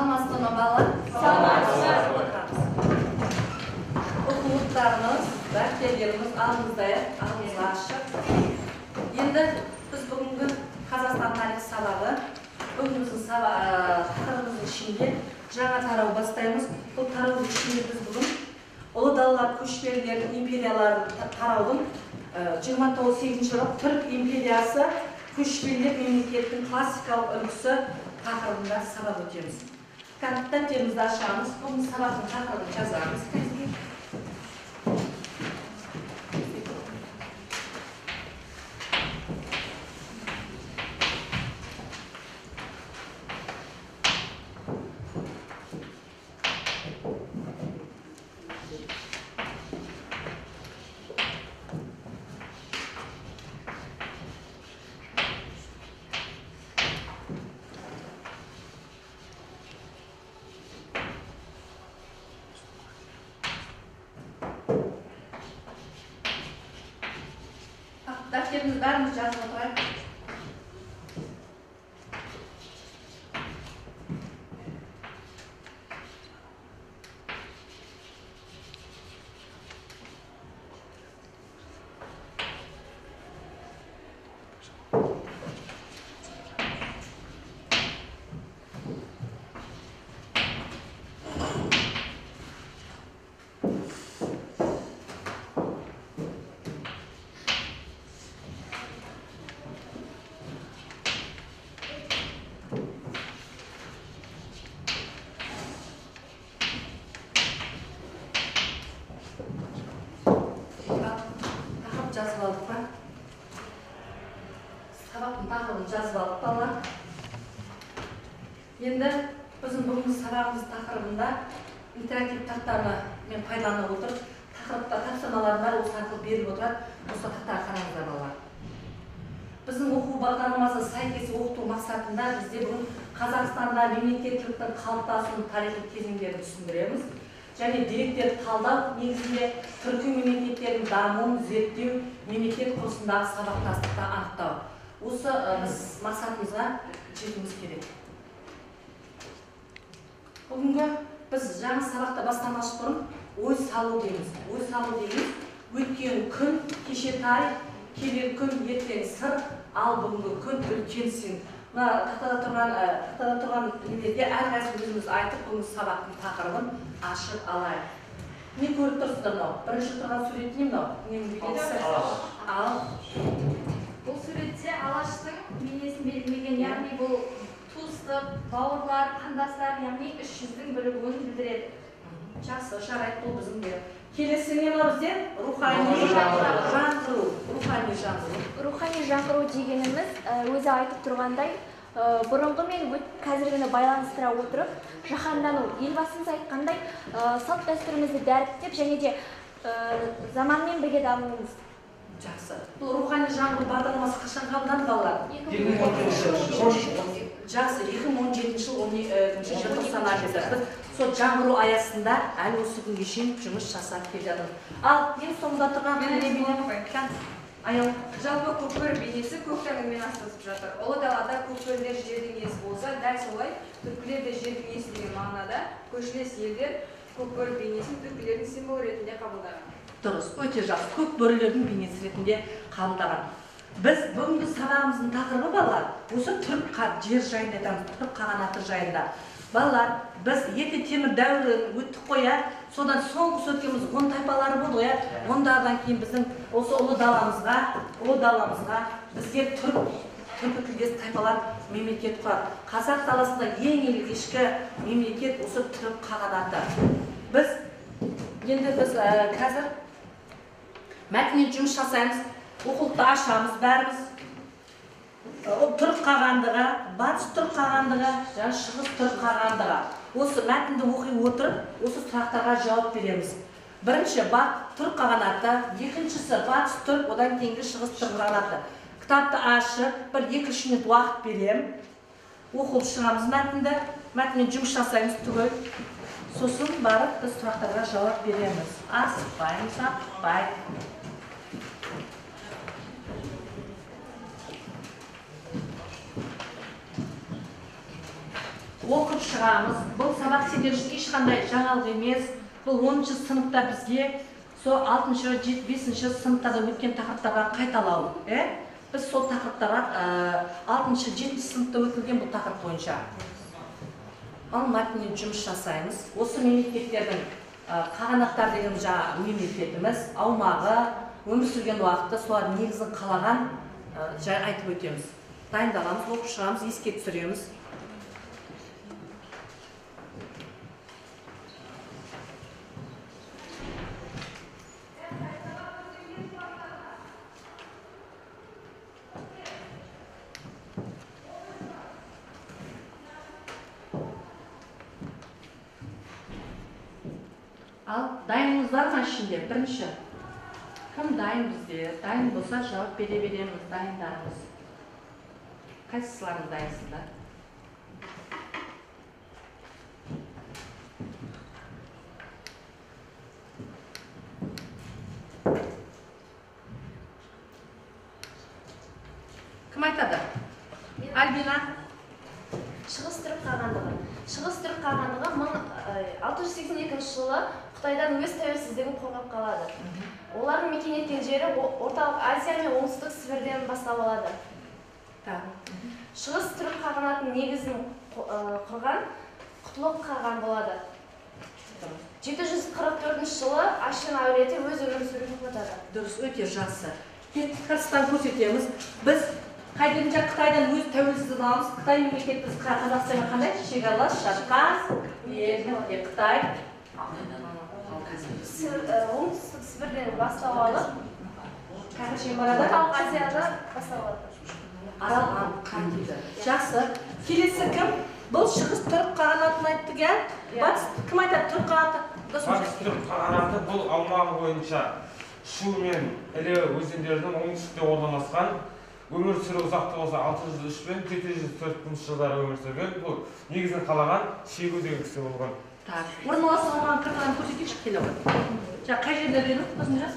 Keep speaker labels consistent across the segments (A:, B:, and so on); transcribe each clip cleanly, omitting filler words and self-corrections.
A: Саламатсыздар ма балалар? Саламатсыз. Оқулықтарымыз, дәптерlerimiz алдымызда, алдымызға ашық. Енді біз бүгінгі Қазақстан тарихы сабағы, бүгініміздің тақырыбымыздың ішінде жаңа тарау бастаймыз. Бұл тараудың ішінде біз бүгін ұлы далалар көшпелілердің империяларын тараудың 29-8 жылы Түрік империясы көшпелілер мемлекеттің классикалық үлгісі тақырыбында сабақ өтеміз. Дәптерімізді ашамыз, бүгін сабақтың тақырыбын жазамыз. Дәптеріміз бәріміз жазып отырайық. Жазып алдық па? Сабақтың тақырыбын жазып алдық балалар. Енді біздің бүгінгі сабағымыз тақырыбында интерактив тақтаны мен пайдаланып отырып, тақырыпта тапсырмалар бар, осы арқылы беріп отырады. Осы тақтаға қараңыздар балалар. Біздің оқу бағдарламасы сәйкес оқыту мақсатында бізде бүгін Қазақстанда мемлекеттіліктің қалыптасуының тарихи кезеңдерін түсіндіреміз. Және деректерді талдау негізінде түркі мемлекеттердің дамуын зерттеу, мемлекет құрылысындағы сабақтастықты анықтау. Осы біз мақсатымызға жетуіміз керек. Бүгінгі біз жаңа сабақта бастамас бұрын ой салу дейміз. Ой салу дейміз, өткен күн, кеше тарих, келер күн, ертең сыр, ал бүгінгі күн үлкен сен. Мына тақтада тұрған немерде әрқайсымыз өзіміз айтып, бүгінгі сабақтың тақырыбын ашып алайық. Не көріп тұрсыздар мынау? Бірінші тұрған сурет не мынау? Ненің бейнесі? Ал.
B: Бұл суретте алаштың бейнесін белгілеген, яғни бұл туыстық, бауырлар, қандастар, яғни үш жүздің бірігуін білдіреді.
A: Жақсы, жарайды, бұл біздің де. Келесі не мынау бізде? Рухани жаңғыру. Рухани жаңғыру.
C: Рухани жаңғыру дегеніміз өзі айтып тұрғандай, бұрынғы мен қазіргіні байланыстыра отырып, жаһандану, елбасымыз айтқандай, салт дәстүрімізді дәріптеп және де заманмен бірге дамуымыз.
A: Жақсы. Бұл рухани жаңғыру бағдарламасы қашан қабылданды балалар?
C: 2017
A: Жақсы, 2017 жыл 12 желтоқсан айында біз сол жаңғыру аясында әлі осы күнге шейін жұмыс жасап келе жатырмыз. Ал ең соңында тұрған
B: Жалпы көкбөрі бейнесі көк тәңірмен астасып жатыр. Ұлы далада көкбөрілер жердің иесі болса, дәл солай түркілер де жердің иесі деген мағынада көршілес елдер көкбөрі бейнесін түркілердің символы ретінде қабылдаған.
A: Дұрыс, өте жақсы. Көкбөрілердің бейнесі ретінде қабылдаған. Біз бүгінгі сабағымыздың тақырыбы балалар, осы түрік жер жайында айтамыз, түрік қағанаты жайында. Балалар, біз ерте темір дәуірін өттік қоя, содан соңғы өткеніміз 10 тайпалары болды ғой. Ондардан кейін біздің осы ұлы даламызға бізге түркі тілдес тайпалар мемлекет құрады. Қазақ даласында ең ешкі мемлекет осы түрік қағанаты. Біз қазір мәтінмен жұмыс жасаймыз, оқулықты ашамыз бәріміз. Түрік қағандығы, батыс түрік қағандығы, шығыс түрік қағандығы. Осы мәтінді оқи отырып, осы сұрақтарға жауап береміз. Бірінші түрік қағанаты, екіншісі батыс түрік, одан кейінгі шығыс түрік қағанаты. Кітапты ашып, бір 2-3 минут уақыт берем. Оқылып шығамыз мәтінді, мәтінмен жұмыс жасаймыз түгел. Сосын барып біз сұрақтарға жауап береміз. Асықпаймыз, аппай. оқып шығамыз. Бұл сабақ сендер үшін ешқандай жаңалық емес. Бұл 10-шы сыныпта бізге сол 6-шы, 5-шы сыныптарда өткен тақырыптарға қайталау. Біз сол тақырыптарға 6-шы, 7-ші сыныпта өтілген бұл тақырып бойынша ал мәтінмен жұмыс жасаймыз. Осы мемлекеттердің қағанаттар деген жаңа мемлекетіміз, аумағы, өмір сүрген уақыты, солардың негізін қалаған жай айтып өтеміз. Дайындаламыз, оқып шығамыз, еске түсіреміз. Ал дайыныңыздар ма ішінде? Бірінші. Кім дайын бізде? Дайын болса жауап бере береміз, дайындарымыз. Қайсыларыңыз дайынсыздар? Кім айтады? Альбина?
C: Шығыс түрік қағандығы. Шығыс түрік қағандығы 1682 жылы Қытайдан өз тәуелсіздігін қорғап қалады. Олардың мекен еткен жері орталық Азия мен оңтүстік Сібірден бастап алады. Шығыс түрік қағанатының негізін құрған Құтлық қаған болады. 744 жылы Ашин әулеті өз өмірін сүріп тоқтатады.
A: Дұрыс, өте жақсы. Картадан көрсетеміз. Біз Қытайдан өз тәуелсіздігін аламыз. Қытай мемлекеті біз Қазақстанға қандай шекаралас, шашқан, Қытай.
C: Оңтүстік Сібірден бастап алып,
A: орталық
C: Азияда бастап алады.
A: Аралған қан дейді. Жақсы. Келесі кім? Бұл шығыс түрік қағанатын айттық, Батыс кім айтады? Түрік қағанаты?
D: Батыс түрік қағанаты бұл аумағы бойынша Шу мен Іле өзендерінің оңтүстікте орналасқан, өмір сүру ұзақтығы болса 603 пен 704 жылдары өмір сүрген. Бұл негізін қалаған Шегу деген кісі болған.
A: Орналасқан оған картадан көрсетейікші келе ғой. Қай жерде беріп, қосын жаз?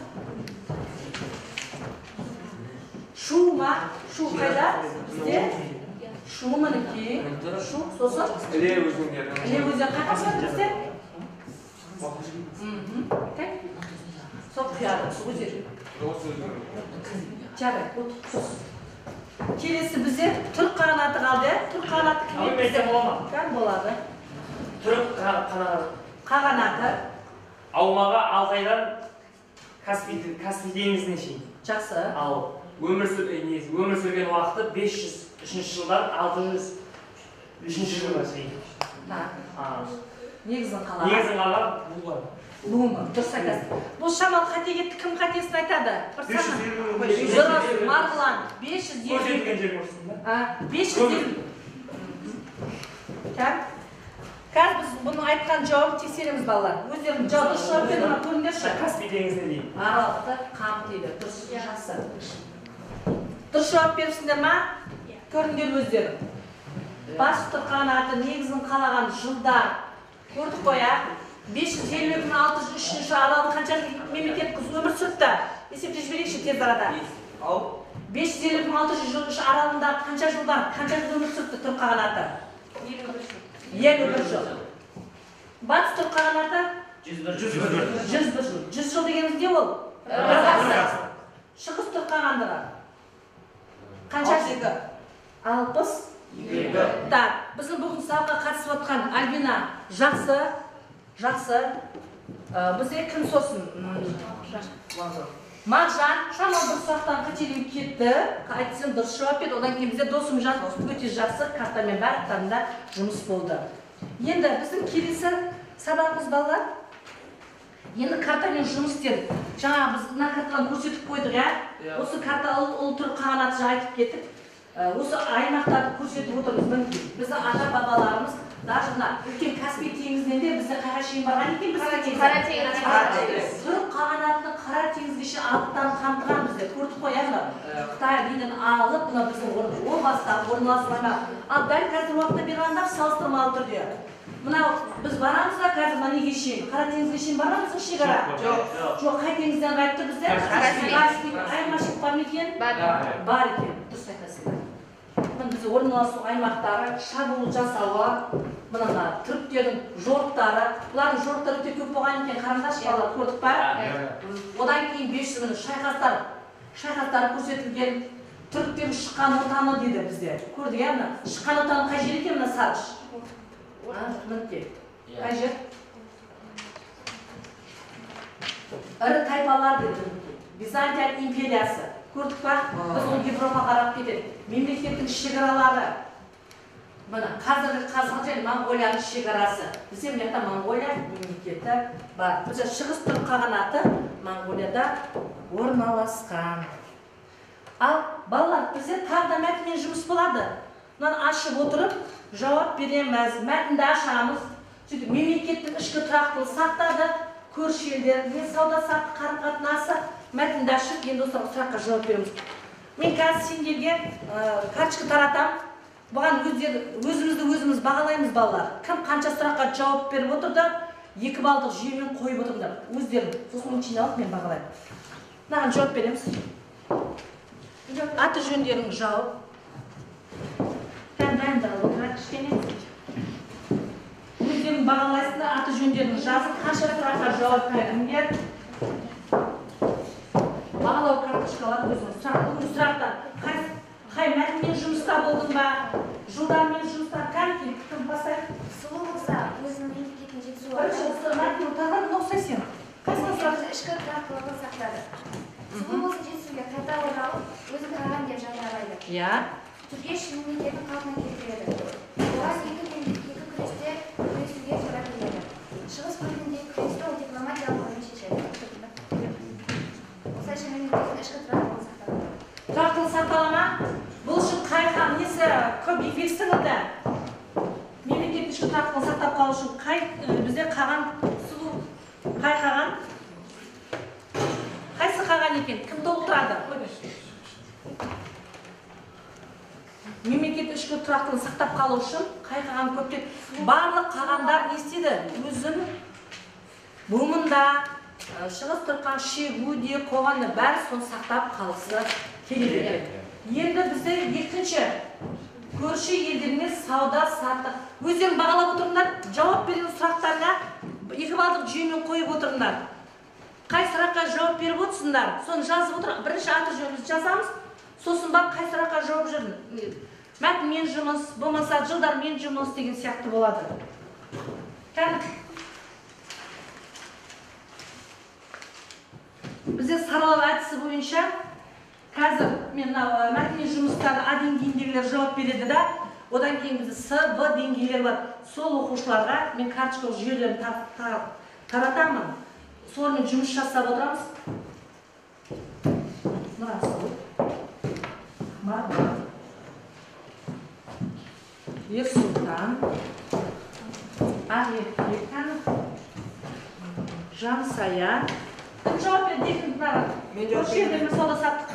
A: Шу ма? Шу қайда? Бізде? Шу мінеки? Шу, сосын?
D: Іле өзендері.
A: Іле өзен қайда бізде? Сол құяды, өзен. Жарай, отыр. Келесі бізде түрік қағанаты қалды. Түрік қағанаты кім бізде? Кән болады?
E: Түрік
A: қағанаты.
E: Аумағы Алтайдан Каспий теңізіне шейін.
A: Жақсы.
E: Ал өмір сүрген уақыты 503 жылдан 603 жылға шейін.
A: Негізін қалаған.
E: Негізін қалған Буға.
A: Бума, дұрыс айтасың. Бұл шамал қате кетті, кім қатесін айтады?
D: 550.
A: Жұрас, Марғұлан, 550.
E: Көрсетілген жер көрсін ба?
A: 550. Қазір біз бұны айтқан жауабын тексереміз балалар. Өздерің жауабы шығып берді ма, көріңдерші?
E: Каспий теңізіне дейін.
A: Аралықты қамтиды, дұрыс жақсы. Дұрыс жауап беріпсіңдер ма? Көріңдер өздерің. Батыс түрік қағанаты негізін қалаған жылдар көрдік қой, 552-603 аралығы қанша мемлекет өмір сүрді? Есепте жіберейікші тез арада. 552-603 аралығында қанша жылдар, қанша жыл өмір сүрді түрік қағанаты? 21 жыл. Батыс түрік қағанаты? 101 жыл. 100 жыл дегеніміз не ол? Шығыс түрік қағандығы? Қанша жегі? 60? Біздің бүгін сабаққа қатысып отқан Альбина, жақсы. Бізде кім сосын? Мағжан, шамал бір сұрақтан қателеу кетті. Айтсен дұрыс жауап берді. Одан кейін бізде досым жан өте жақсы картамен барлықтарында жұмыс болды. Енді біздің келесі сабағымыз балалар. Енді картамен жұмыс істедік. Жаңа біз мына картадан көрсетіп қойдық, Осы карта ұлы түрік қағанаты айтып кеттік. Осы аймақтарды көрсетіп отырмыз. Мінекей, біздің ата-бабаларымыз даже мына үлкен Каспий теңізінен де бізде қара шейін барған екен.
C: Қара теңіз.
A: Түрік қағанатының қара теңізге шейін алыптан қамтыған бізде. Көрдік қой, Қытай биден алып, мына біздің о бастап орналасқан. Ал дәл қазір уақытта берғандар салыстырмалы түрде. Мынау біз барамыз да қазір мына неге шейін, қара теңізге шейін барамыз шекара? Жоқ, қай теңізден қайтты бізде? Каспий айырмашылық бар ма екен? Бар екен. Дұрыс айтасыңдар. біз орналасу аймақтары шабуыл жасауы, мына түріктердің жорықтары, бұлардың жорықтары өте көп болған екен, қарындаш балалар көрдік па? Одан кейін 500 шайқастары көрсетілген, түріктердің шыққан отаны дейді бізде. Көрдік иә, мына шыққан отаны қай жер екен, мына Сарыш? Мінекей. Қай жер? Ірі тайпалар дейді. Византия империясы. Көрдік па? Біз ол Европаға қарап кетеді. Мемлекеттің шекаралары. Мына қазіргі Қазақ және Моңғолияның шекарасы. Бізде мына Моңғолия мемлекеті бар. Біз шығыс түрік қағанаты Моңғолияда орналасқан. Ал балалар, бізде тағы да мәтінмен жұмыс болады. Мынаны ашып отырып, жауап береміз, мәтінді ашамыз. Сөйтіп мемлекеттің ішкі тұрақтылығын сақтады, көрші елдермен сауда-саттық қарым-қатынасы мәтінді ашып, енді осы сұраққа жауап береміз. Мен қазір сендерге карточка таратамын. Бұған өзімізді өзіміз бағалаймыз балалар. Кім қанша сұраққа жауап беріп отырды, 2 балдық жүйемен қойып отырыңдар. Өздерің. Сосын учиналық мен бағалаймын. Мынаған жауап береміз. Аты жөндерің жауап. Дайындалып отырады кішкене. Өздерің бағалайсыңдар, аты жөндерің жазып, қанша сұраққа жауап бердіңдер. Бағалау карточкалар өзіңіз сұрақтан. Қай мәтінмен жұмыста болдың ба? Жылдармен жұмыста кім бастайды?
C: Сұлу болса, өзінің мемлекетіне жетісу
A: Бірінші мәтін ұтағанын ұқсайсың. Қайсына сұрақ?
C: ішкі тұрақтылығын сақтады. Сұлу болса жетісуге қайта оралып, өзін қаған деп жариялайды.
A: Иә.
C: Түргеш мемлекетін қалпына келтіреді. Олар екі күресте күресуге тура келеді. Шығыс бөлігіндегі күресті ол дипломатиялық жолмен шешеді. Осылайша мемлекеттің ішкі тұрақтылығын сақтады.
A: Тұрақтылық сақтала ма? Бұл үшін қай хан несі көп еңбек сіңірді? Мемлекеттің ішкі тұрақтылығын сақтап қалу үшін қай бізде қаған сұлу? Қай қаған? Қайсы қаған екен? Кім толықтырады? Мемлекеттің ішкі тұрақтылығын сақтап қалу үшін қай қаған көптеп? Барлық қағандар не істеді? Өзін бұмында, шығыс тұрқан шегуде, қоғанды бәрі соны сақтап қалысы келеді. Енді бізде екінші көрші елдермен сауда-саттық. Өздерің бағалап отырыңдар, жауап берген сұрақтарға 2 балдық жүйемен қойып отырыңдар. Қай сұраққа жауап беріп отырсыңдар, соны жазып отыр. Бірінші аты жөнімізді жазамыз, сосын бап қай сұраққа жауап жүрдің. Мәтінмен жұмыс, болмаса жылдармен жұмыс деген сияқты болады. Бізде саралау әдісі бойынша қазір мен мәтінмен жұмыстағы А деңгейіндегілер жауап береді да, одан кейін бізде С, В деңгейлер бар. Сол оқушыларға мен карточкалық жүйелерін таратамын. Солармен жұмыс жасап отырамыз. Ерсұлтан, Арефеканов, Жансая. Кім жауап берді екінші бұрағы?
F: Мен жауап
A: Көрші елдермен сауда-саттық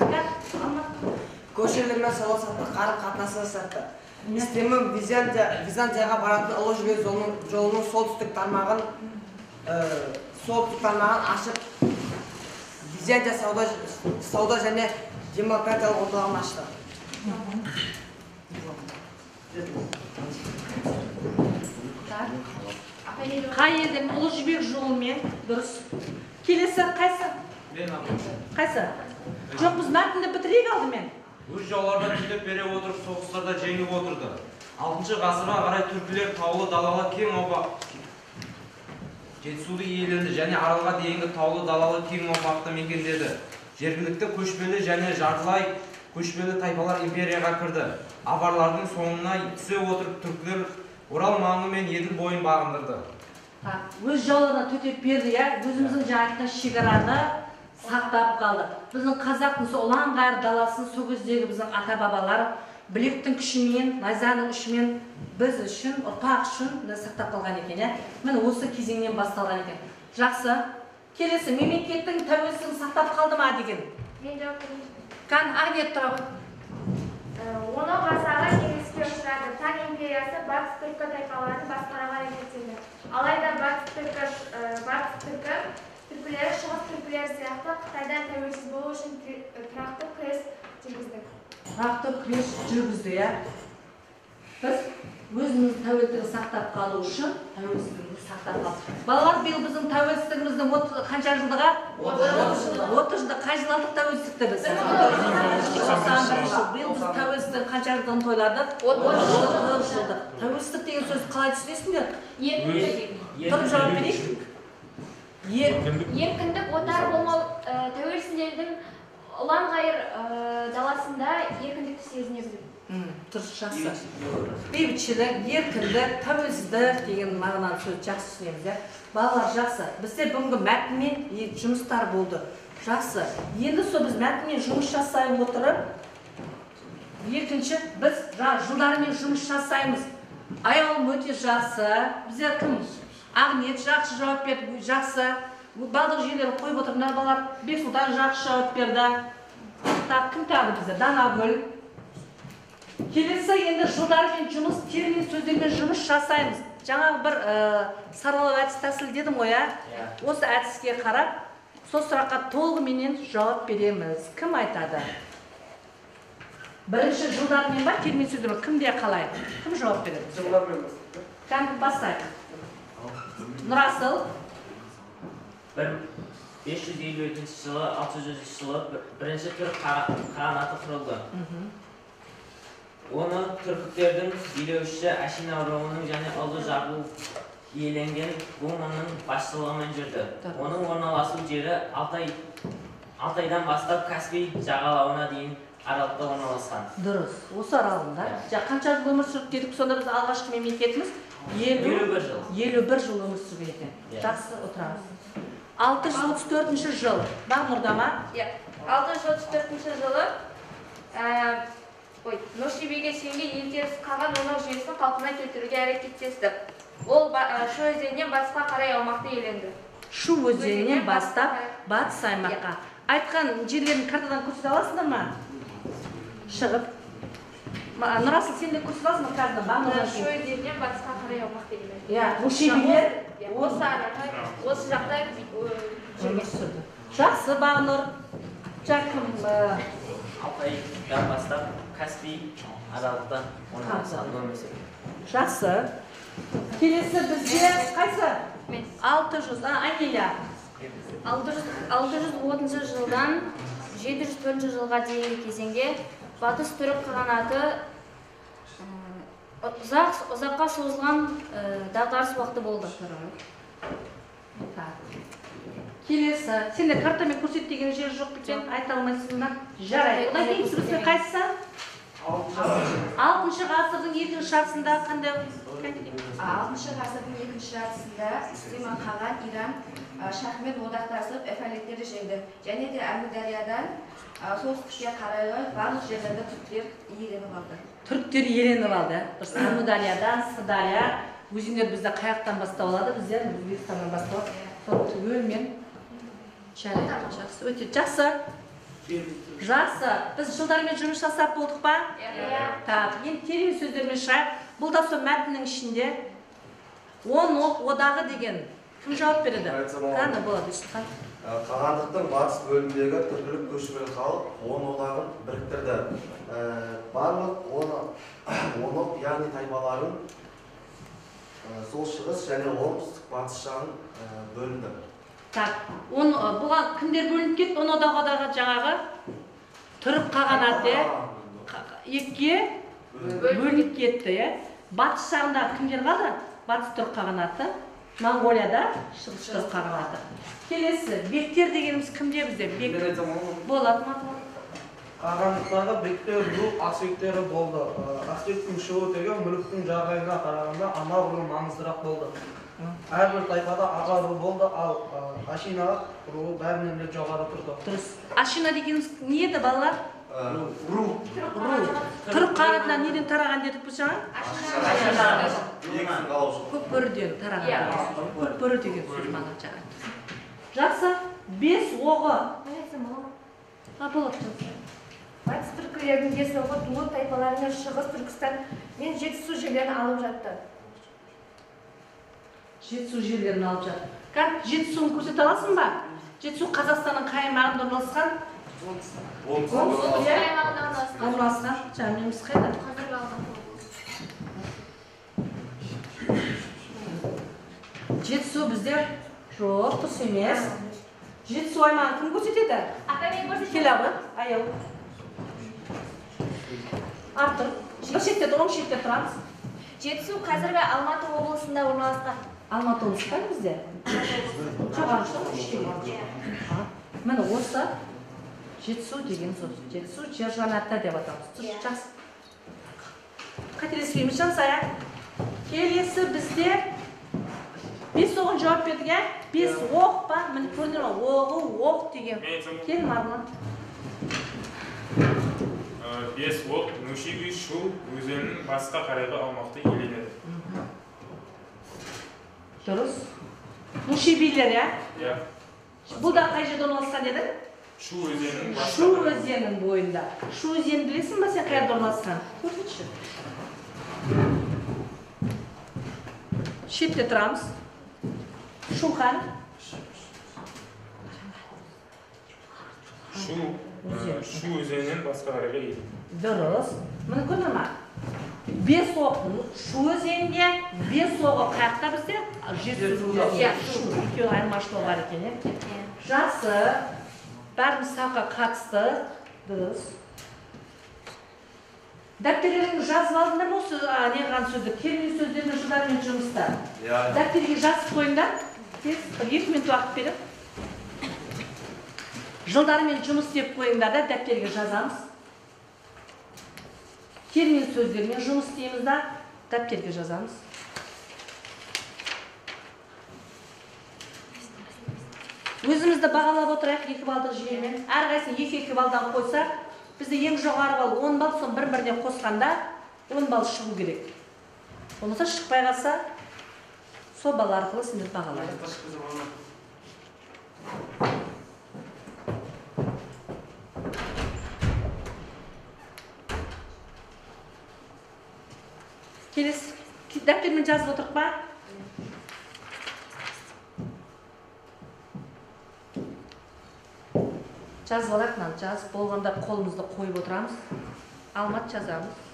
F: Көрші елдермен сауда-саттық қарым-қатынасы жасатты. Система Византияға баратын ұлы жібек жолының солтүстік тармағын ашып, Византия сауда және демократиялық орталығын ашты.
A: Қай елден ұлы жібек жолымен дұрыс. Келесі қайсы?
D: Мен апам.
A: Қайсы? Жоқ, біз мәтінді бітірейік алдымен.
D: Өз жауларда түлеп бере отырып, соғыстарда жеңіп отырды. 6 ғасырға қарай түркілер таулы далалы кең аумақ жетісуды иеленді және аралға дейінгі таулы далалы кең аумақты мекендеді. Жергілікті көшпелі және жартылай көшпелі тайпалар империяға кірді. Аварлардың соңына түсе отырып түркілер Орал маңы мен Еділ бойын бағындырды.
A: Өз жауларына төтеп берді, өзіміздің жаңағы шекараны сақтап қалды. Біздің қазақтың ұлан ғайыр даласын сол кездегі біздің ата-бабалар білектің күшімен, найзаның күшімен біз үшін, ұрпақ үшін сақтап қалған екен. Міне осы кезеңнен басталған екен. Жақсы. Келесі мемлекеттің тәуелсіздігін сақтап қалды ма деген?
C: Мен жауап берейін.
A: Қан Агнет тұрабы.
C: 10 ғасырға кеңеске ұшырады. Тан империясы батыс түркі тайпаларын басқаруға әрекеттенді. Алайда батыс түркілері шығыс түркілері сияқты Қытайдан тәуелсіз болу үшін тұрақты күрес жүргізді.
A: Тұрақты күрес жүргізді, Biz өзіміздің тәуелсіздігін сақтап қалу үшін тәуелсіздігімізді сақтап қалдық. Балалар, биыл біздің тәуелсіздігіміздің қанша жылдығы? 30 жылда. Қай жылы алдық тәуелсіздікті біз? 91 жыл. Биыл біз тәуелсіздіктің қанша жылдығын тойладық? 30 жылдық. Тәуелсіздік деген сөзді қалай түсінесіңдер? Тұрып жауап берейік.
C: Еркіндік, отар болмау, тәуелсіздердің ұлан-ғайыр даласында еркіндікті сезіне білу.
A: Дұрыс, жақсы. Бейбітшілік, еркіндік, тәуелсіздік деген мағыналы сөз жақсы түсінеміз, иә. Балалар, жақсы. Бізде бүгінгі мәтінмен жұмыстар болды. Жақсы. Енді сол біз мәтінмен жұмыс жасай отырып, екінші біз жылдарымен жұмыс жасаймыз. Аяулым өте жақсы. Біздер кім? Ағниет жақсы жауап берді, жақсы. Барлық жерлерін қойып отырмдар балалар. Бексұлтан жақсы жауап берді. Кім тағы бізде? Данагүл. Келесі енді жылдармен жұмыс, термин сөздермен жұмыс жасаймыз. Жаңағы бір саралау әдіс тәсіл дедім ғой, осы әдіске қарап, сол сұраққа толығыменен жауап береміз. Кім айтады? Бірінші жылдармен ба, термин сөздермен кімде қалай? Кім жауап береді?
E: Жылдармен
A: Кәмпір бастайды. Нұрасыл?
G: 552 жылы, 600 жылы бірінші түрік қағанаты құрылды. Оны түрктердің билеушісі Ашина руының және ұлы Жабыл иеленген буынының басшылығымен жүрді. Оның орналасу жері Алтайдан бастап Каспий жағалауына дейін аралықта орналасқан.
A: Дұрыс. Осы аралығында. Қанша жыл өмір сүріп дедік, сонда біз алғашқы мемлекетіміз
G: 51 жыл.
A: 51 жыл өмір сүрген екен. Жақсы, отырамыз. 634 жыл. Бар Нұрдама?
C: 634 жылы Ношибеге сенген елтеріс қаған оның жүйесін қалпына келтіруге әрекеттесті. Ол Шу өзенінен батысқа қарай аумақты иеленді.
A: Шу өзенінен бастап батыс аймаққа. Айтқан жерлерін картадан көрсете аласыңдар ма? Шығып. Нұрасыл, сен де көрсете аласың ма картадан?
C: Шу өзенінен батысқа қарай аумақты иеленді.
A: Ношибелер
C: осы жақта
A: өмір сүрді. Жақсы, Бағнұр. Жақын
G: Алтайдан бастап Каспий аралықта орналасқан өмір сүрді.
A: Жақсы. Келесі бізде қайсы? 600, Анеля.
C: 630 жылдан 704 жылға дейінгі кезеңде батыс түрік қағанаты ұзаққа созылған дағдарыс уақыты болды.
A: Келесі, сенде картамен көрсет деген жер жоқ екен, айта алмайсың ба? Жарайды. Одан кейін бізде қайсысы? 6 ғасырдың екінші жартысында қандай?
H: 6 ғасырдың екінші жартысында Ислима қаған Иран шахмен одақтасып эфалеттерді жеңді. Және де Әмудариядан солтүстікке қарайлы барлық жерлерді түріктер иеленіп алды.
A: Түріктер иеленіп алды. Әмудариядан, Сырдария, өзендер бізде қаяқтан бастау алады, біздер Өзбекстаннан бастау. Түгелмен. Жақсы, өте жақсы. Жақсы. Біз жылдармен жұмыс жасап болдық па? Так, енді термин сөздермен шығайық. Бұл да сол мәтіннің ішінде 10 одағы деген кім жауап береді? Қандай болады Исқан?
I: Қағандықтың батыс бөлімдегі түркілік көшпелі халық 10 одағын біріктірді. Барлық 10 яғни тайпаларын сол шығыс және оңтүстік батыс жағын бөлінді.
A: Так, бұған кімдер бөлініп кетті? 10 одағы жаңағы түрік қағанаты екіге бөлініп кетті. Батыс жағында кімдер қалды? Батыс түрік қағанаты, Монғолияда шығыс түрік қағанаты. Келесі, бектер дегеніміз кімде бізде? Болады ма?
J: Қағандықтарда бектер ру аспекттері болды. Аспекттің шығу тегі мүліктің жағдайына қарағанда ана ру маңыздырақ болды. Әрбір тайпада аға ру болды, ал Ашина руы бәрінен де жоғары тұрды.
A: Дұрыс. Ашина дегеніміз не еді балалар?
I: Ру.
A: Түрік қағанатынан неден тараған дедік біз жаңа? Көкбөріден тараған. Көкбөрі деген сөз маған жаңа. Жақсы. 5 оғы. Болады.
H: Батыс түркілердің 5 оғы Туы тайпаларының шығыс Түркістан мен Жетісу жерлерін алып жатты.
A: Жетісу жерлерін алып жатты. Жетісуын көрсете аласың ба? Жетісу Қазақстанның қай аймағында орналасқан?
C: Оңтүстік аймағында орналасқан.
A: Орналасқан. Жаңа неміз қайда? Жетісу бізде жоқ, дұрыс емес. Жетісу аймағын кім көрсетеді?
C: Апа мен көрсетемін.
A: Кел абы, аяу. Артыр. Bir шетте тұр, оң шетте тұрамыз.
C: Жетісу қазіргі Алматы облысында орналасқан.
A: Алматы облысы қай бізде? Жоғары шығып міне осы Жетісу деген сөз. Жетісу жер жаннаты деп атамыз. Тұр, жақсы. Қателеспейміз жансая. Келесі бізде 5 оғын жауап бердік, 5 оқ па? Міне көрдіңдер ме? Оғы, оқ деген. Кел Марғұлан.
K: 5 оқ Нушиби Шу өзенінің басқа қарайғы аумақты иеленеді.
A: Дұрыс. Нушибилер, я?
K: Иә.
A: Бұл да қай жерде орналасқан еді?
K: Шу өзенінің басқа
A: Шу өзенінің бойында. Шу өзенін білесің ба сен қайда орналасқан? Көрсетші. Шетте тұрамыз. Шухан.
K: Шу өзенінен басқа қарайға иеленеді.
A: Дұрыс. Міне көрдің ме? 5 оқ Шу өзенінде, 5 оғы қаяқта бізде? Жетісу өзенінде. Екеуі айырмашылығы бар екен, Жақсы. Бәріміз саққа қатысты. Дұрыс. Дәптерлеріңді жазып алдыңдар ма осы неғылған сөзді? Термин сөздерінің жылдармен жұмыста. Дәптерге жазып қойыңдар. Тез 2 минут уақыт беріп. Жылдармен жұмыс деп қойыңдар да дәптерге жазамыз. Термин сөздермен жұмыс дейміз да дәптерге жазамыз. Өзімізді бағалап отырайық 2 балдық жүйемен. Әрқайсысын 2-2 балдан қойса, бізде ең жоғары бал 10 бал, соң бір-біріне қосқанда 10 бал шығу керек. Болмаса шықпай қалса, сол бал арқылы сендер бағалайды. Келесі, дәптермен жазып отырық па? Жазып алайық, жазып болғанда қолымызды қойып отырамыз. Алмат жазамыз.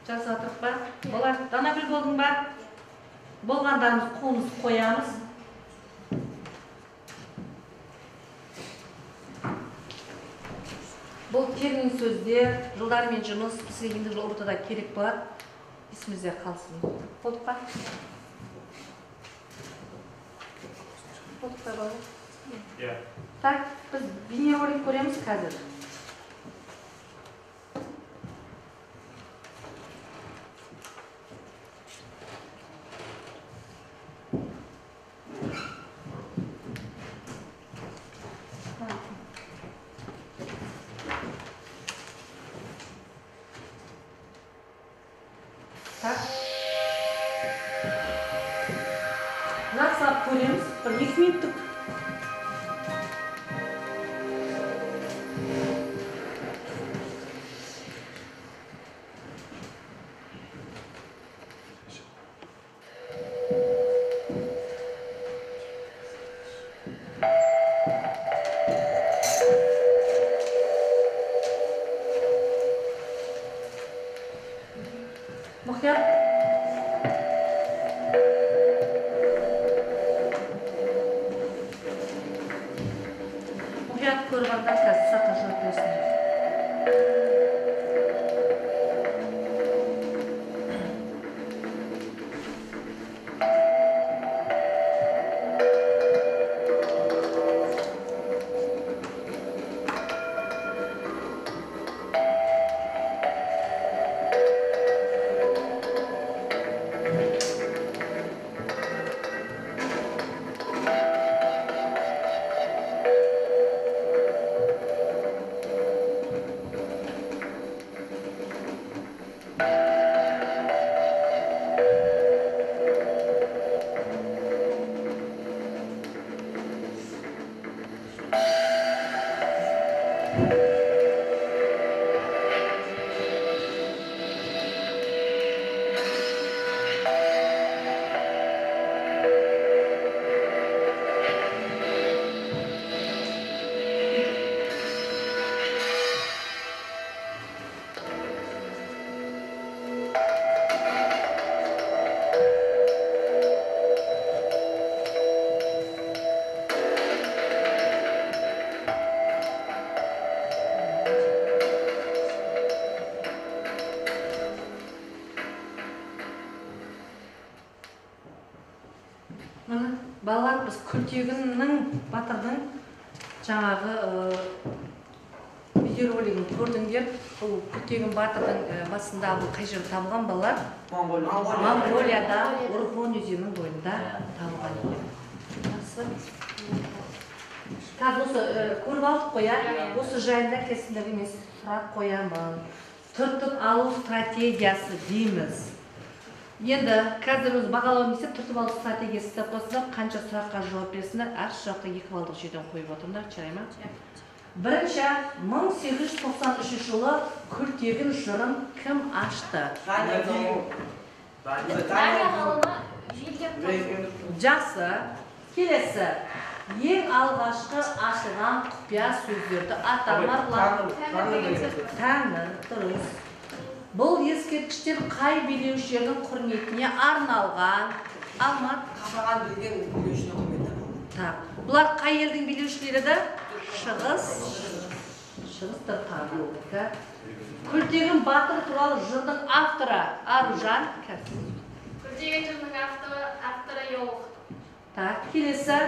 A: Жазып атырық ба? Олар, Данагүл болдың ба? Болғандарымыз қолымызды қоямыз. Бұл термин сөздер, жылдармен жұмыс, бізге енді жыл ортада керек болады. Есімізде қалсын. Болдық па? Болдық па бала?
K: Иә.
A: Так, біз бейнеролик көреміз қазір. Жақсылап көреміз, бір 2 минуттық. Мұхтар. Мұхтар көргенде қазір саққа жауап берсін. Балалар, біз Күлтегіннің батырдың жаңағы видеоролигін көрдіңдер. Бұл Күлтегін батырдың басында бұл қай жерде табылған балалар? Монғолияда, Урхон өзенінің бойында табылған екен. Қазір осы көріп алдық қоя, осы жайында кесімдерге мен сұрақ қоямын. Түртіп алу стратегиясы дейміз. Енді қазір өз бағалау несі түртіп алу стратегиясы деп қосындар, қанша сұраққа жауап берсіңдер, әр сұраққа 2 балдық жерден қойып отырмдар, жарай ма? Бірінші, 1893 жылы Күлтегін жырын кім ашты? Жақсы. Келесі. Ең алғашқы ашылған құпия сөздерді атамарлар. Тәңір, дұрыс. Бұл ескерткіштер қай билеушілердің құрметіне арналған? Алмат.
F: Қашаған білген билеушінің құрметіне.
A: Бұлар қай елдің билеушілері еді? Шығыс. Шығыстыр тағы. Күлтегін батыр туралы жырдың авторы Аружан.
C: Күлтегін жырдың авторы Йолық.
A: Келесі.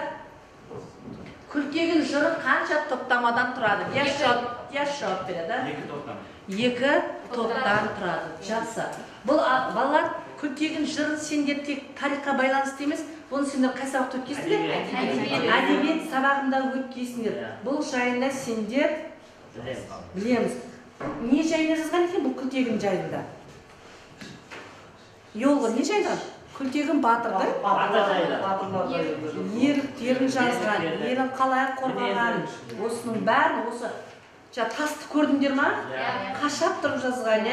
A: Күлтегін жыры қанша топтамадан тұрады? Яш жауап береді. 2 топтан тұрады. Жақсы. Бұл балалар Күлтегін жырын сендер тек тарихқа байланысты емес, бұны сендер қай сабақта өткейсіңдер? Әдебиет сабағында өткейсіңдер. Бұл жайында сендер білеміз. Не жайында жазған екен бұл Күлтегін жайында? Йолғы не жайында? Күлтегін батырдың ерліктерін жазған, елін қалай қорғаған, осының бәрін, осы тасты көрдіңдер ма? Қашап тұрып жазған,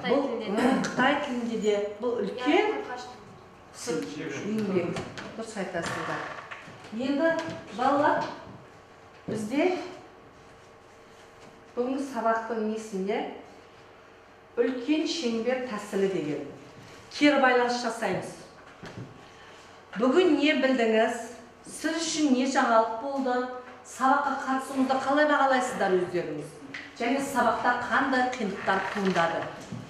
A: бұл Қытай тілінде де, бұл үлкен еңбек. Дұрыс айтасыздар. Енді балалар, бізде бүгінгі сабақтың несінде үлкен шеңбер тәсілі деген кері байланыс жасаймыз. Бүгін не білдіңіз? Сіз үшін не жаңалық болды? Сабаққа қатысуыңызды қалай бағалайсыздар өздеріңіз? Және сабақта қандай қиындықтар туындады?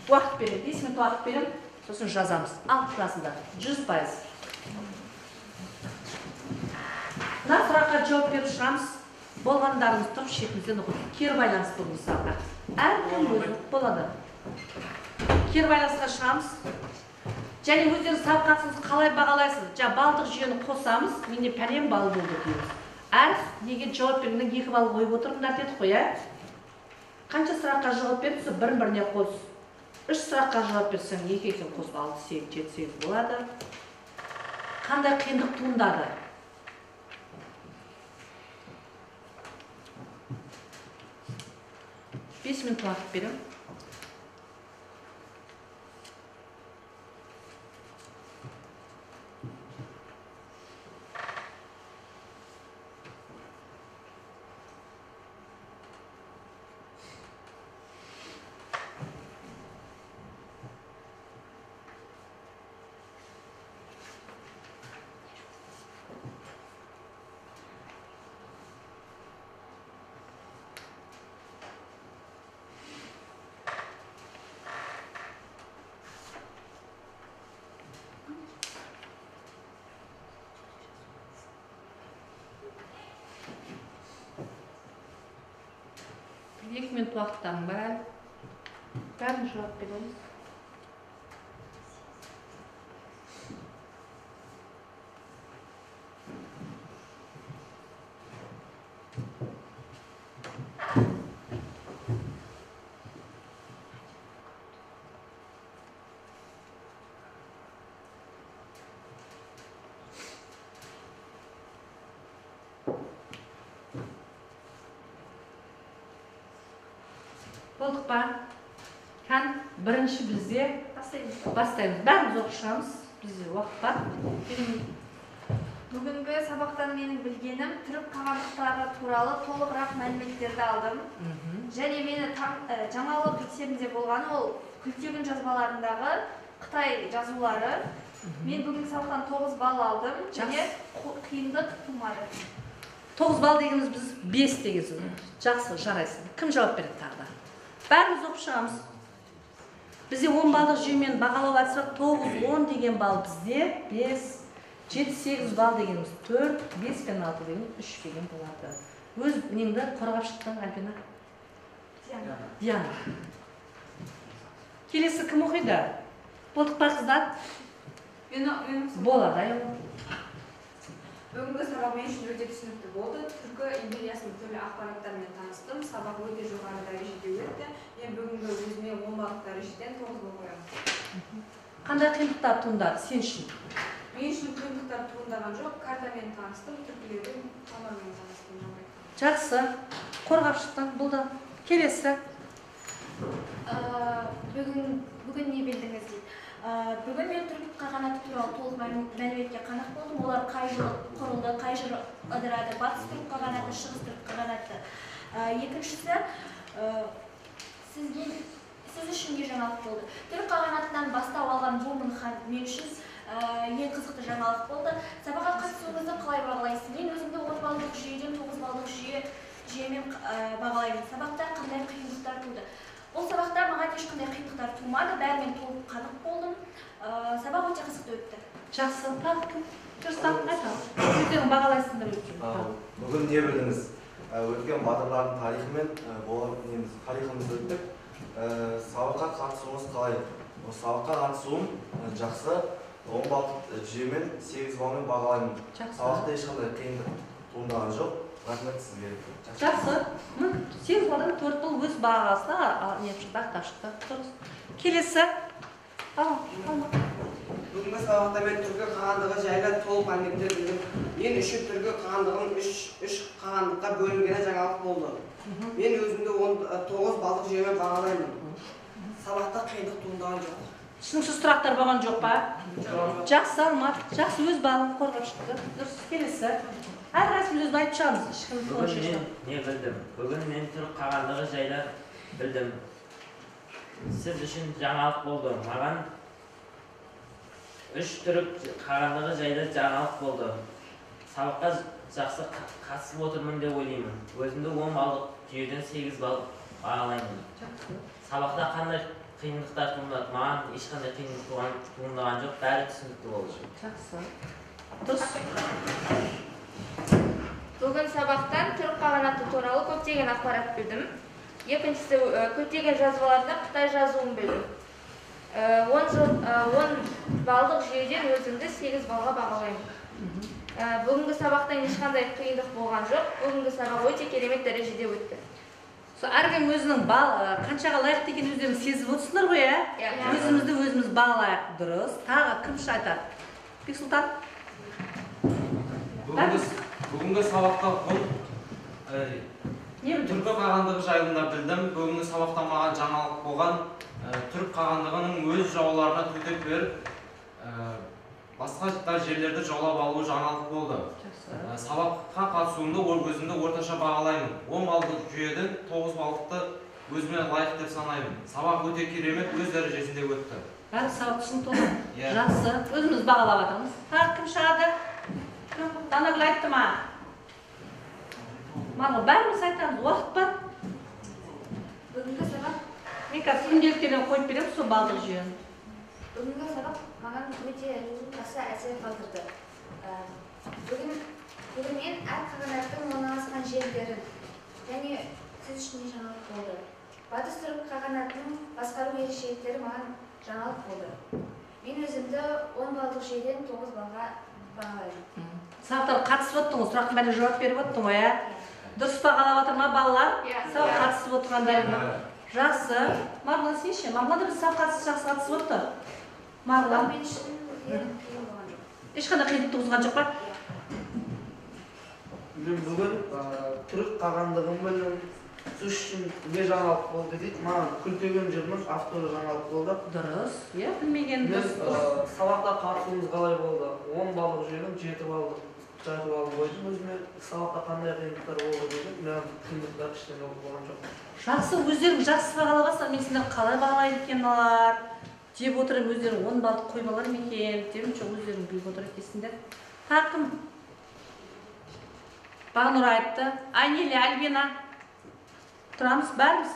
A: Уақыт берем, 5 минут уақыт берем, сосын жазамыз. Алып тұрасыңдар, 100%. Мына сұраққа жауап беріп шығамыз. Болғандарымыз тұрып шетімізден оқып. Кері байланыс бұл мысалға. Әркім өзі болады. Кері байланысқа шығамыз. Және өздеріңіз сабақсыз қалай бағалайсыз? Балдық жүйені қосамыз, менде пәлен бал болды дейміз. Әр неге жауап беріңнің 2 бал қойып отырыңдар деді қой, Қанша сұраққа жауап берді, бірін-біріне қос. 3 сұраққа жауап берсең, 2-2 қос, 6, 7, 7 болады. Қандай қиындық туындады? Бес минут уақыт берем. Екі минут уақыттан бар. Бәрін жауап береміз. Болдық па? Бірінші бізде бастаймыз. Бәріміз оқышамыз. Бізде уақыт бар.
H: Бүгінгі сабақтан менің білгенім түрік қағандықтары туралы толығырақ мәліметтерді алдым. Және мені жаңалық есебінде болғаны ол Күлтегін жазбаларындағы Қытай жазулары. Мен бүгінгі сабақтан 9 балл алдым. Және қиындық тумады.
A: 9 балл дегеніміз біз 5 дегенсіз. Жақсы, жарайсың. Кім жауап береді тағы да? Бәріміз оқып шығамыз. Бізде 10 балдық жүйемен бағалау әдісі 9-10 деген балл бізде 5. 7-8 балл дегеніміз 4, 5 пен 6 деген 3 деген болады. Өз неңді қорғап шықтың, Альбина? Диана. Келесі кім оқиды? Болдық па қыздар? Болады, ай.
B: Бүгінгі сабақ мен үшін өте түсінікті болды. Түркі империясының түрлі ақпараттарымен таныстым. Сабақ өте жоғары дәрежеде өтті. Мен бүгінгі өзіме 10 балл дәрежеден 9 балл қоямын.
A: Қандай қиындықтар туындады сен үшін?
B: Мен үшін қиындықтар туындаған жоқ. Картамен таныстым, түркілердің тамырымен таныстым.
A: Жақсы. Қорғап шықтың, болды. Келесі.
C: Бүгін не білдіңіз дейді. Бүгін мен түркі қағанаты туралы толық мәліметке қанық болдым. Олар қай жылы құрылды, қай жылы ыдырады, батыс түркі қағанаты, шығыс түркі қағанаты. Екіншісі, сіз үшін не жаңалық болды? Түркі қағанатынан бастау алған Бумын хан мен үшін ең қызықты жаңалық болды. Сабаққа қатысуыңызды қалай бағалайсыз? Мен өзімді 10 баллдық жүйеден 9 баллдық жүйемен бағалаймын. Сабақта қандай қиындықтар туды? Бұл сабақта маған ешқандай қиындықтар тумады, бәрімен толық қанық болдым. Сабақ өте қызықты өтті.
A: Жақсы, тағы жүрсақ айтамыз. Өздерің бағалайсыңдар өткен.
I: Бүгін не білдіңіз? Өткен батырлардың тарихымен тарихымызды өттік. Сабаққа қатысуыңыз қалай? Сабаққа қатысуым жақсы. 10 балл жүйемен 8 балмен бағалаймын. Сабақта ешқандай қиындық туындаған жоқ. Рахмет сізге.
A: Жақсы. 8 балдан 4 бұл өз бағасына ақтап шықты. Дұрыс. Келесі.
F: Бүгінгі сабақта мен түркі қағандығы жайлы толық мәліметтер білдім. Мен үшін түркі қағандығының 3 қағандыққа бөлінгені жаңалық болды. Мен өзімді 9 балдық жүйемен бағалаймын. Сабақта қиындық туындаған жоқ.
A: Түсініксіз сұрақтар болған жоқ па? Жақсы, Алмат. Жақсы өз балын қорғап шықты. Дұрыс. Келесі. Әрқайсымыз өзін айтып шығамыз.
G: Бүгін мен не білдім? Бүгін мен түрік қағандығы жайлы білдім. Сіз үшін жаңалық болды. Маған 3 түрік қағандығы жайлы жаңалық болды. Сабаққа жақсы қатысып отырмын деп ойлаймын. Өзімді 10 баллдық жүйеден 8 балл бағалаймын. Сабақта қандай қиындықтар туындады? Маған ешқандай қиындық туындаған жоқ, бәрі түсінікті болды.
A: Жақсы. Дұрыс.
C: Бүгін сабақтан түрік қағанаты туралы көптеген ақпарат білдім. Екіншісі, көптеген жазбаларда Қытай жазуын білдім. 10 балдық жүйеден өзімді 8 балға бағалаймын. Бүгінгі сабақтан ешқандай қиындық болған жоқ. Бүгінгі сабақ өте керемет дәрежеде өтті.
A: Әркім өзінің қаншаға лайықты екенін өздеріңіз сезіп отырсыңдар ғой, ә? Өзімізді өзіміз бағалайық. Дұрыс. Тағы кім айтады? Бексұлтан?
D: Бүгінгі сабақта түркі қағандығы жайында білдім. Бүгінгі сабақта маған жаңалық болған түрік қағандығының өз жауларына төтеп беріп, басқа жерлерді жаулап алуы жаңалық болды. Сабаққа қатысуымды өзімді орташа бағалаймын. 10 балдық жүйеден 9 балдықты өзіме лайық деп санаймын. Сабақ өте керемет, өз дәрежесінде өтті.
A: Бәрі сабақ түсінікті. Жақсы. Өзіміз бағалап жатырмыз. Тағы кім шығады? Данагүл айтты ма? Марғыл, бәріміз айтамыз, уақыт бар.
C: Бүгінгі сабақ?
A: Мен қазір күнделіктерден қойып беремін, сол балдық жүйені.
C: Бүгінгі сабақ маған өте жақсы әсер қалдырды. Бүгін мен әр қағанаттың орналасқан жерлерін және сіз үшін не жаңалық болды. Батыс түрік қағанатының басқару ерекшеліктері маған жаңалық болды. Мен өзімді 10 балдық жүйеден 9 балға бағалаймын.
A: Сабақтарға қатысып отырсың, сұрақтың бәріне жауап беріп отырсың ғой, ә? Дұрыс бағалап отыр ма балалар? Сабақ қатысып отырғандарына. Жақсы. Марғұлан сен ше? Марғұлан да біз сабаққа жақсы қатысып отыр. Марғұлан.
C: Мен үшін қиын болған жоқ.
A: Ешқандай қиындық туғызған жоқ па?
J: Мен бүгін түрік қағандығын білдім. Сіз үшін не жаңалық болды дейді. Маған Күлтеген жырының авторы жаңалық болды.
A: Дұрыс. Иә, білмегеніміз.
J: Мен сабақта қатысуымыз қалай болды? 10 балдық жүйеден 7 балдық жарты балл қойдым өзіме. Сабақта қандай қиындықтар болды дедім. Мен қиындықтар ештеңе болған жоқ.
A: Жақсы, өздерің жақсы бағалап мен сендер қалай бағалайды екен балалар? Деп отырып өздерің 10 балдық қойып алар ма екен? Деп өздерің біліп отыр екенсіңдер. Тағы кім? Бағнұр айтты. Айнелі, Альбина. Тұрамыз, бәріміз.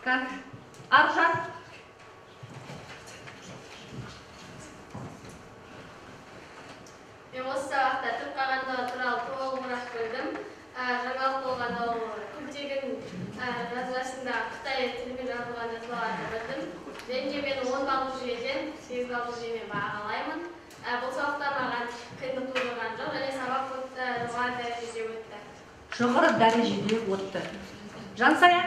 A: Как? Аружан.
L: Мен осы сабақта түрік қағандығы туралы толығырақ білдім. Жаңалық болғанда ол көптеген жазбасында Қытай тілімен жазылған жазбаларды білдім. Және мен 10 баллық жүйеден 8 баллық жүйемен бағалаймын. Бұл сабақта маған қиындық тудырған жоқ, және сабақ жоғары дәрежеде өтті.
A: Жоғары дәрежеде өтті. Жансая?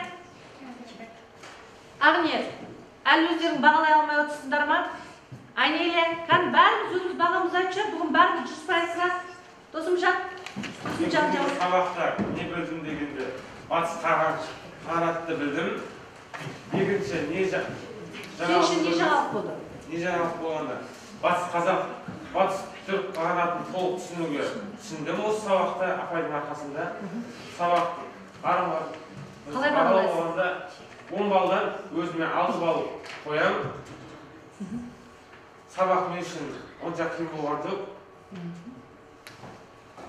A: Ақниет, әлі өздерің бағалай алмай отырсыңдар ма? Айнеле, қан бәріміз өзіміз бағамыз айтшы, бүгін бәріміз 100%-ға. Досымжан?
D: Сабақта не білдім дегенде, батыс қағанатты білдім. Екінші, не
A: жаңалық болды?
D: Не жаңалық болғанда? Батыс түрік қағанатын толық түсіндім осы сабақта, апайдың арқасында. Сабақ бағалауында 10 балдан өзіме 6 бал қоям. Сабақ мен үшін онша қиын болған жоқ.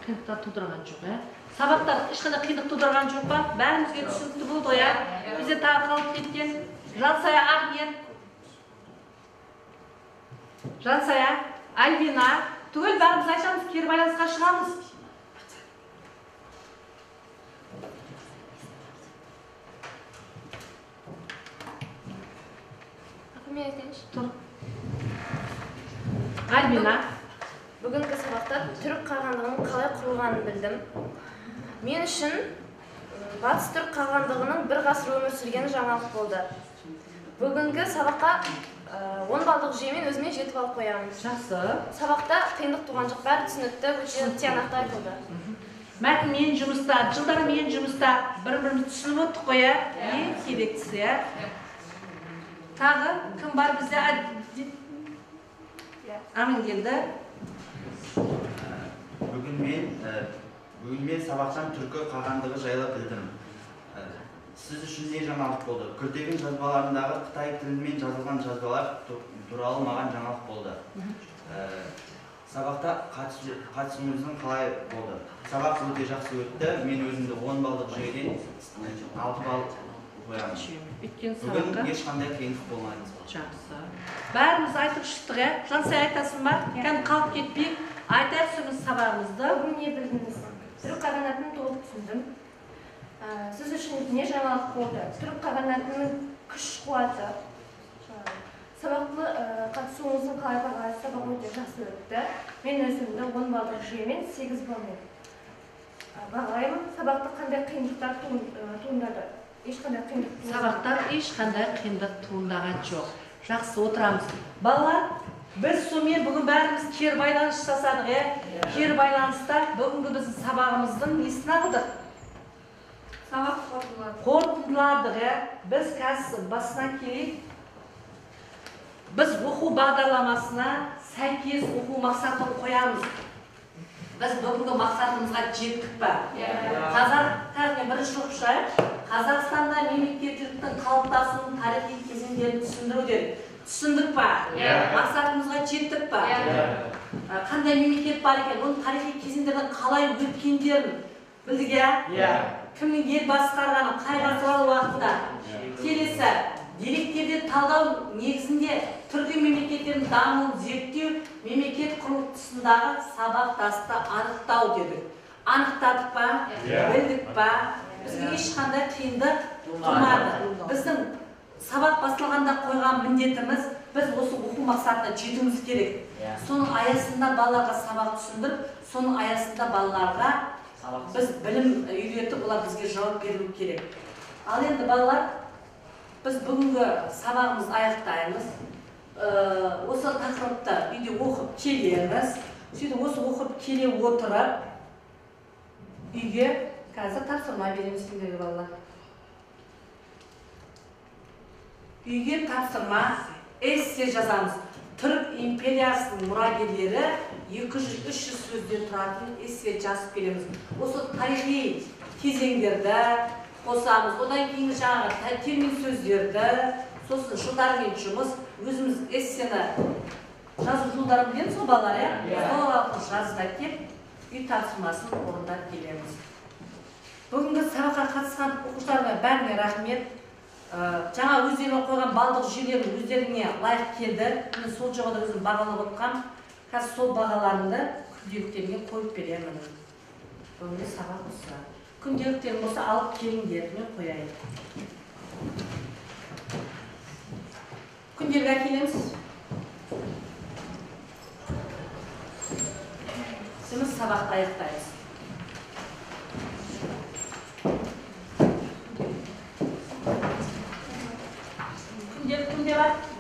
A: Қиындықтар тудырған жоқ, Сабақтар ешқандай қиындық тудырған жоқ па? Бәрімізге түсінікті болды, Бізде тағы қалып кеткен. Жансая, Ақниет. Жансая, Альбина. Түгел бәріміз айтамыз, кері байланысқа шығамыз. Тұр. Альбина.
C: Бүгінгі сабақта түрік қағандығының қалай құрылғанын білдім. Мен үшін батыс түрік қағандығының бір ғасыр өмір сүргені жаңалық болды. Бүгінгі сабаққа 10 балдық жүйемен өзіме 7 балл қоямын.
A: Жақсы.
C: Сабақта қиындық туған жоқ, бәрі түсінікті, өте тиянақты айтылды.
A: Мәтін мен жұмыста, жылдар мен жұмыста бір-бірімізді түсініп өттік қой, ең керектісі. Тағы кім бар бізде? Амангелді.
M: Бүгін мен сабақтан түркі қағандығы жайлы білдім. Сіз үшін не жаңалық болды? Күлтеген жазбаларындағы Қытай тілімен жазылған жазбалар туралы маған жаңалық болды. Сабақта қатысуыңыздың қалай болды? Сабақ өте жақсы өтті. Мен өзімді 10 балдық жүйеден 6 балл қоямын. Бүгін ешқандай қиындық болмайды.
A: Жақсы. Бәріміз айтып шықтық, Жансая айтасың ба? Кән қалып кетпейік. Айтар сөзіміз сабағымызды.
C: Бүгін не білдіңіз? Түрік қағанатын толық түсіндім. Сіз үшін не жаңалық болды? Түрік қағанатының күш қуаты. Сабақты қатысуыңыздың қалай бағалайсыз? Сабақ өте жақсы өтті. Мен өзімді 10 балдық жүйемен 8 балмен бағалаймын. Сабақта қандай қиындықтар туындады?
A: Сабақтар ешқандай қиындық туындаған жоқ. Жақсы, отырамыз. Балалар, біз сонымен бүгін бәріміз кері байланыс жасадық, Кері байланыста бүгінгі біздің сабағымыздың несін алдық?
B: Сабақ
A: қорытындыладық, Біз қазір басына келейік. Біз оқу бағдарламасына сәйкес оқу мақсатын қоямыз. Біз бүгінгі мақсатымызға жеттік па? Бірінші оқушайық. Қазақстанда мемлекеттіліктің қалыптасуының тарихи кезеңдерін түсіндіруден. Түсіндік па? Мақсатымызға жеттік па? Қандай мемлекет бар екен? Оның тарихи кезеңдердің қалай өткендерін білдік, Кімнің ел басқарғанын, қай ғасырлар уақытта? Келесі, деректерде талдау негізінде түркі мемлекеттердің дамуын зерттеу, мемлекет құрылысындағы сабақтасты анықтау дедік. Анықтадық па? Білдік па? Бізге ешқандай қиындық тумады. Біздің сабақ басталғанда қойған міндетіміз, біз осы оқу мақсатына жетуіміз керек. Соның аясында балаларға сабақ түсіндіріп, соның аясында балаларға біз білім үйретіп, олар бізге жауап беру керек. Ал енді балалар, біз бүгінгі сабағымызды аяқтаймыз. Осы тақырыпты үйде оқып келеміз. Сөйтіп осы оқып келе отырып, үйге қазір тапсырма береміз сендерге балалар. Үйге тапсырма, эссе жазамыз. Түрік империясының мұрагерлері 200-300 сөзден тұратын эссе жазып келеміз. Осы тарихи кезеңдерді қосамыз. Одан кейін жаңағы термин сөздерді, сосын жылдармен жұмыс, өзіміз эссені жазу жолдарын білеміз ғой балалар, Сол арқылы жазып әкеп, үй тапсырмасын орындап келеміз. Бүгінгі сабаққа қатысқан оқушыларға бәріне рахмет. жаңа өздеріне қойған балдық жүйелерін өздеріне лайық келді. Мен сол жағында өзім бағалап отқам. Қазір сол бағаларымды күнделіктерге қойып беремін. Бүгінгі сабақ осы. Күнделіктерім болса алып келіңдер, мен қояйын. Күнделік әкелеміз. Сіміз сабақты аяқтаймыз. Күнделік күнде бар.